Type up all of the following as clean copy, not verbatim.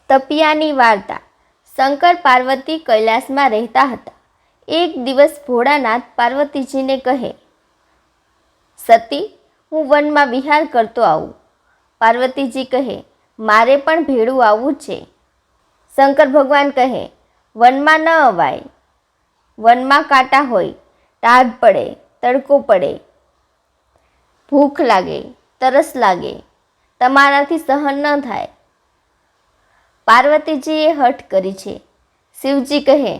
તપિયાની વાર્તા. શંકર પાર્વતી કૈલાસમાં રહેતા હતા. એક દિવસ ભોળાનાથ પાર્વતીજીને કહે, સતી, હું વનમાં વિહાર કરતો આવું. પાર્વતીજી કહે, મારે પણ ભેળું આવવું છે. શંકર ભગવાન કહે, વનમાં ન અવાય. વનમાં કાંટા હોય, ટાઢ પડે, તડકો પડે, ભૂખ લાગે, તરસ લાગે, તમારાથી સહન ન થાય. પાર્વતીજીએ હઠ કરી છે. શિવજી કહે,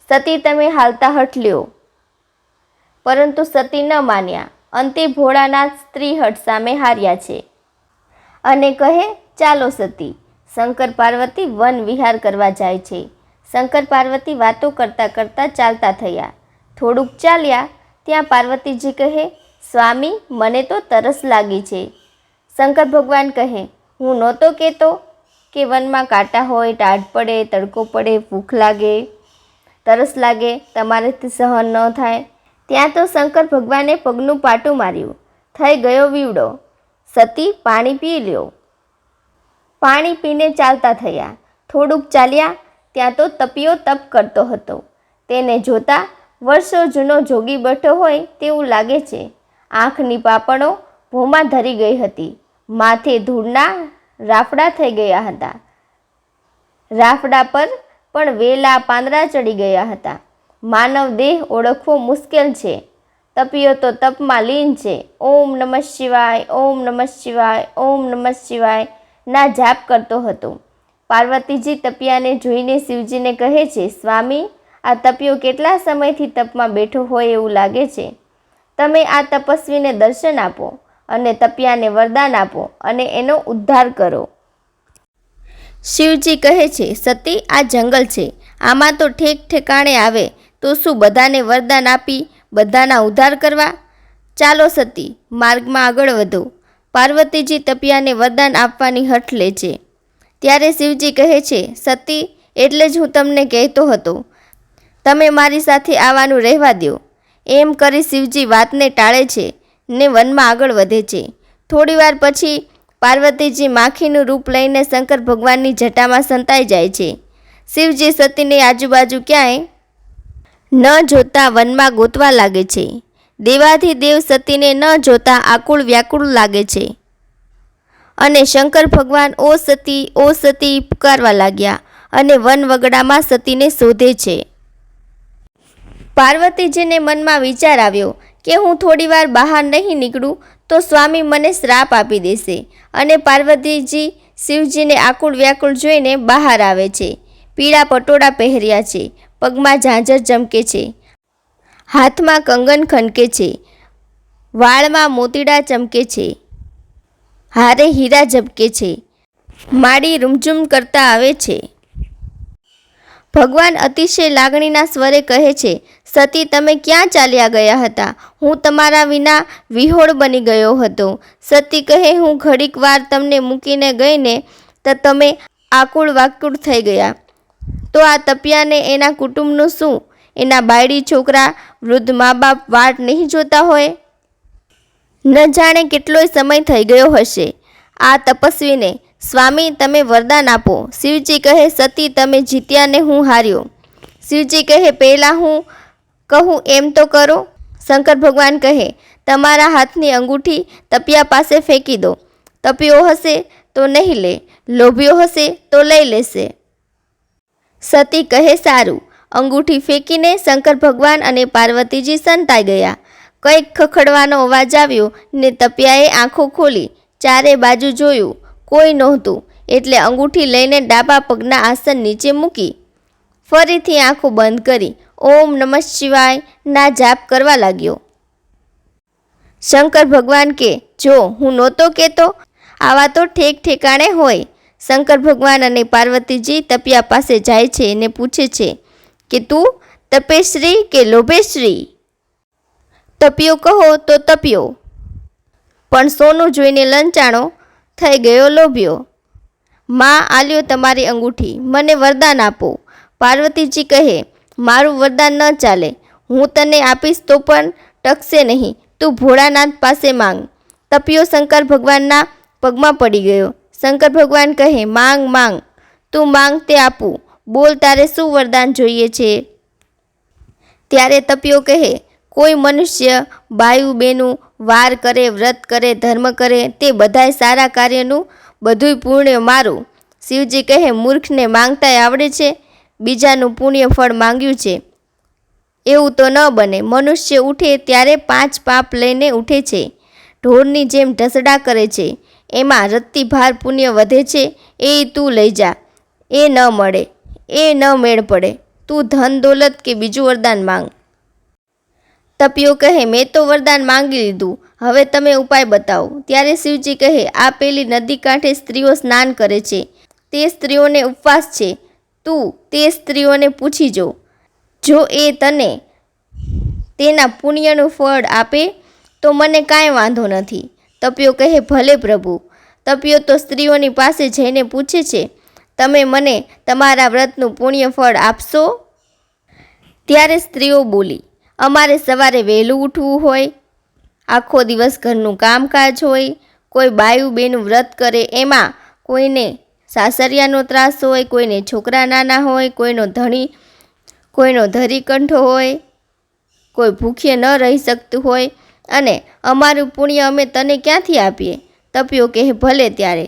સતી, તમે હાલતા હઠ લ્યો. પરંતુ સતી ન માન્યા. અંતે ભોળાનાથ સ્ત્રી હઠ સામે હાર્યા છે અને કહે, ચાલો સતી. શંકર પાર્વતી વન વિહાર કરવા જાય છે. શંકર પાર્વતી વાતો કરતાં કરતાં ચાલતા થયા. થોડુંક ચાલ્યા ત્યાં પાર્વતીજી કહે, સ્વામી, મને તો તરસ લાગી છે. શંકર ભગવાન કહે, હું નહોતો કહેતો કે વનમાં કાંટા હોય, ટાઢ પડે, તડકો પડે, ભૂખ લાગે, તરસ લાગે, તમારાથી સહન ન થાય. ત્યાં તો શંકર ભગવાને પગનું પાટું માર્યું. થઈ ગયો વીવડો. સતી, પાણી પી લ્યો. પાણી પીને ચાલતા થયા. થોડુંક ચાલ્યા ત્યાં તો તપિયો તપ કરતો હતો. તેને જોતા વર્ષો જૂનો જોગી બેઠો હોય તેવું લાગે છે. આંખની પાપણો ભોમાં ધરી ગઈ હતી. માથે ધૂળના રાફડા થઈ ગયા હતા. રાફડા પર પણ વેલા પાંદડા ચડી ગયા હતા. માનવ દેહ ઓળખવો મુશ્કેલ છે. તપિયો તો તપમાં લીન છે. ઓમ નમઃ શિવાય, ઓમ નમઃ શિવાય, ઓમ નમઃ શિવાય ના જાપ કરતો હતો. પાર્વતીજી તપિયાને જોઈને શિવજીને કહે છે, સ્વામી, આ તપિયો કેટલા સમયથી તપમાં બેઠો હોય એવું લાગે છે. તમે આ તપસ્વીને દર્શન આપો અને તપિયાને વરદાન આપો અને એનો ઉદ્ધાર કરો. શિવજી કહે છે, સતી, આ જંગલ છે. આમાં તો ઠેક ઠેકાણે આવે તો શું બધાને વરદાન આપી બધાના ઉદ્ધાર કરવા? ચાલો સતી, માર્ગમાં આગળ વધો. પાર્વતીજી તપિયાને વરદાન આપવાની હઠ લે છે. ત્યારે શિવજી કહે છે, સતી, એટલે જ હું તમને કહેતો હતો, તમે મારી સાથે આવવાનું રહેવા દો. એમ કરી શિવજી વાતને ટાળે છે ને વનમાં આગળ વધે છે. થોડીવાર પછી પાર્વતીજી માખીનું રૂપ લઈને શંકર ભગવાનની જટામાં સંતાઈ જાય છે. શિવજી સતીને આજુબાજુ ક્યાંય ન જોતા વનમાં ગોતવા લાગે છે. દેવાધિદેવ સતીને ન જોતા આકુળ વ્યાકુળ લાગે છે અને શંકર ભગવાન ઓ સતી પુકારવા લાગ્યા અને વન વગડામાં સતીને શોધે છે. પાર્વતીજીને મનમાં વિચાર આવ્યો કે હું થોડીવાર બહાર નહીં નીકળું તો સ્વામી મને શ્રાપ આપી દેશે. અને પાર્વતીજી શિવજીને આકુળ વ્યાકુળ જોઈને બહાર આવે છે. પીળા પટોળા પહેર્યા છે, પગમાં ઝાંઝર ચમકે છે, હાથમાં કંગન ખનકે છે, વાળમાં મોતીડા ચમકે છે, હારે હીરા ઝબકે છે, માડી રૂમઝૂમ કરતા આવે છે. ભગવાન અતિશય લાગણીના સ્વરે કહે છે, સતી, તમે ક્યાં ચાલ્યા ગયા હતા? હું તમારા વિના વિહોળ બની ગયો હતો. સતી કહે, હું ઘડીક વાર તમને મૂકીને ગઈને તો તમે આકુળ વાકુળ થઈ ગયા. તો આ તપિયાને એના કુટુંબનું શું? એના બાયડી છોકરા, વૃદ્ધ મા બાપ વાટ નહીં જોતા હોય? ન જાણે કેટલોય સમય થઈ ગયો હશે આ તપસ્વીને. સ્વામી, તમે વરદાન આપો. શિવજી કહે, સતી, તમે જીત્યા ને હું હાર્યો. શિવજી કહે, પહેલાં હું કહું એમ તો કરો. શંકર ભગવાન કહે, તમારા હાથની અંગૂઠી તપિયા પાસે ફેંકી દો. તપિયો હશે તો નહીં લે, લોભ્યો હશે તો લઈ લેશે. સતી કહે, સારું. અંગૂઠી ફેંકીને શંકર ભગવાન અને પાર્વતીજી સંતાઈ ગયા. કંઈક ખખડવાનો અવાજ આવ્યો ને તપિયાએ આંખો ખોલી ચારે બાજુ જોયું. કોઈ નહોતું. એટલે અંગૂઠી લઈને ડાબા પગના આસન નીચે મૂકી ફરીથી આંખો બંધ કરી ઓમ નમઃ શિવાય ના જાપ કરવા લાગ્યો. શંકર ભગવાન કે, જો હું નહોતો કહેતો, આવા તો ઠેક ઠેકાણે હોય. શંકર ભગવાન અને પાર્વતીજી તપિયા પાસે જાય છે અને પૂછે છે કે તું તપેશ્રી કે લોભેશ્રી? તપિયો કહો તો તપ્યો, પણ સોનું જોઈને લંચાણો થઈ ગયો લોભ્યો. માં, આલ્યો તમારી અંગૂઠી, મને વરદાન આપો. પાર્વતીજી કહે, મારું વરદાન ન ચાલે. હું તને આપીશ તો પણ ટકશે નહીં. તું ભોળાનાથ પાસે માંગ. તપિયો શંકર ભગવાનના પગમાં પડી ગયો. શંકર ભગવાન કહે, માંગ માંગ. તું માંગ તે આપું. બોલ, તારે શું વરદાન જોઈએ છે? ત્યારે તપિયો કહે, કોઈ મનુષ્ય બાયું બેનું વાર કરે, વ્રત કરે, ધર્મ કરે, તે બધાય સારા કાર્યનું બધુંય પુણ્ય મારું. શિવજી કહે, મૂર્ખને માંગતાય આવડે છે? બીજાનું પુણ્ય ફળ માંગ્યું છે? એવું તો ન બને. મનુષ્ય ઉઠે ત્યારે 5 પાપ લઈને ઉઠે છે. ઢોરની જેમ ઢસડા કરે છે. એમાં રત્તી ભાર પુણ્ય વધે છે. એ તું લઈ જા. એ ન મળે, એ ન મેળ પડે. તું ધન દોલત કે બીજું વરદાન માંગ. તપિયો કહે, મેં તો વરદાન માંગી લીધું, હવે તમે ઉપાય બતાવો. ત્યારે શિવજી કહે, આ પેલી નદી કાંઠે સ્ત્રીઓ સ્નાન કરે છે, તે સ્ત્રીઓને ઉપવાસ છે. તું તે સ્ત્રીઓને પૂછી જો. જો એ તને તેના પુણ્યનું ફળ આપે તો મને કાંઈ વાંધો નથી. તપિયો કહે, ભલે પ્રભુ. તપિયો તો સ્ત્રીઓની પાસે જઈને પૂછે છે, તમે મને તમારા વ્રતનું પુણ્ય ફળ આપશો? ત્યારે સ્ત્રીઓ બોલી, અમારે સવારે વહેલું ઉઠવું હોય, આખો દિવસ ઘરનું કામકાજ હોય, કોઈ બાયું બેનું વ્રત કરે, એમાં કોઈને સાસરિયાનો ત્રાસ હોય, કોઈને છોકરા નાના હોય, કોઈનો ધરી કંઠો હોય, કોઈ ભૂખ્ય ન રહી શકતું હોય, અને અમારું પુણ્ય અમે તને ક્યાંથી આપીએ? તપિયો કહે, ભલે. ત્યારે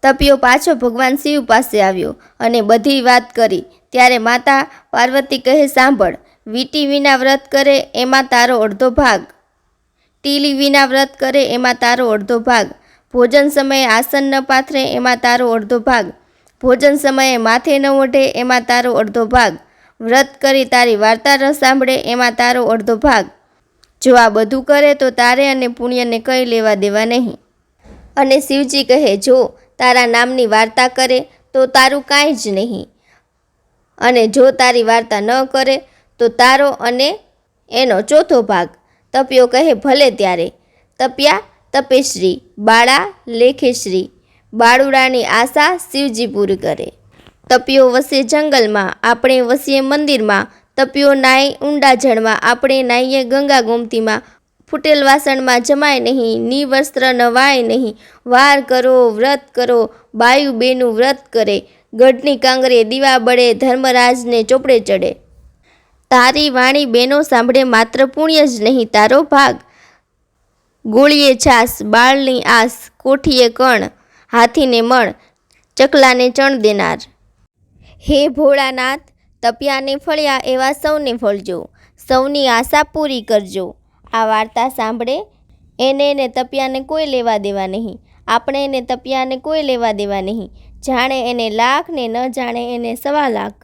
તપિયો પાછો ભગવાન શિવ પાસે આવ્યો અને બધી વાત કરી. ત્યારે માતા પાર્વતી કહે, સાંભળ, વીંટી વિના વ્રત કરે એમાં તારો અડધો ભાગ, ટીલી વિના વ્રત કરે એમાં તારો અડધો ભાગ, ભોજન સમયે આસન ન પાથરે એમાં તારો અડધો ભાગ, ભોજન સમયે માથે ન ઓઢે એમાં તારો અડધો ભાગ, વ્રત કરી તારી વાર્તા ન સાંભળે એમાં તારો અડધો ભાગ. જો આ બધું કરે તો તારે અને પુણ્યને કંઈ લેવા દેવા નહીં. અને શિવજી કહે, જો તારા નામની વાર્તા કરે તો તારું કાંઈ જ નહીં, અને જો તારી વાર્તા ન કરે તો તારો અને એનો ચોથો ભાગ. તપિયો કહે, ભલે. ત્યારે તપ્યા તપેશ્રી, બાળા લેખેશ્રી, બાળુડાની આશા શિવજી પૂરી કરે. તપિયો વસે જંગલમાં, આપણે વસીએ મંદિરમાં. તપિયો નાય ઊંડા જળમાં, આપણે નાહીએ ગંગા ગોમતીમાં. ફૂટેલ વાસણમાં જમાય નહીં, નિવસ્ત્ર નવાય નહીં. વાર કરો, વ્રત કરો, બાયું બેનું વ્રત કરે, ગઢની કાંગરે દીવા બળે, ધર્મરાજને ચોપડે ચડે. તારી વાણી બેનો સાંભળે, માત્ર પુણ્ય જ નહીં તારો ભાગ. ગોળીએ છાસ, બાળની આસ, કોઠીએ કણ, હાથીને મણ, ચકલાને ચણ દેનાર. હે ભોળાનાથ, તપિયાને ફળ્યા એવા સૌને ફળજો, સૌની આશા પૂરી કરજો. આ વાર્તા સાંભળે એને તપિયાને કોઈ લેવા દેવા નહીં, આપણે એને તપિયાને કોઈ લેવા દેવા નહીં. જાણે એને લાખ ને ન જાણે એને 1.25 લાખ.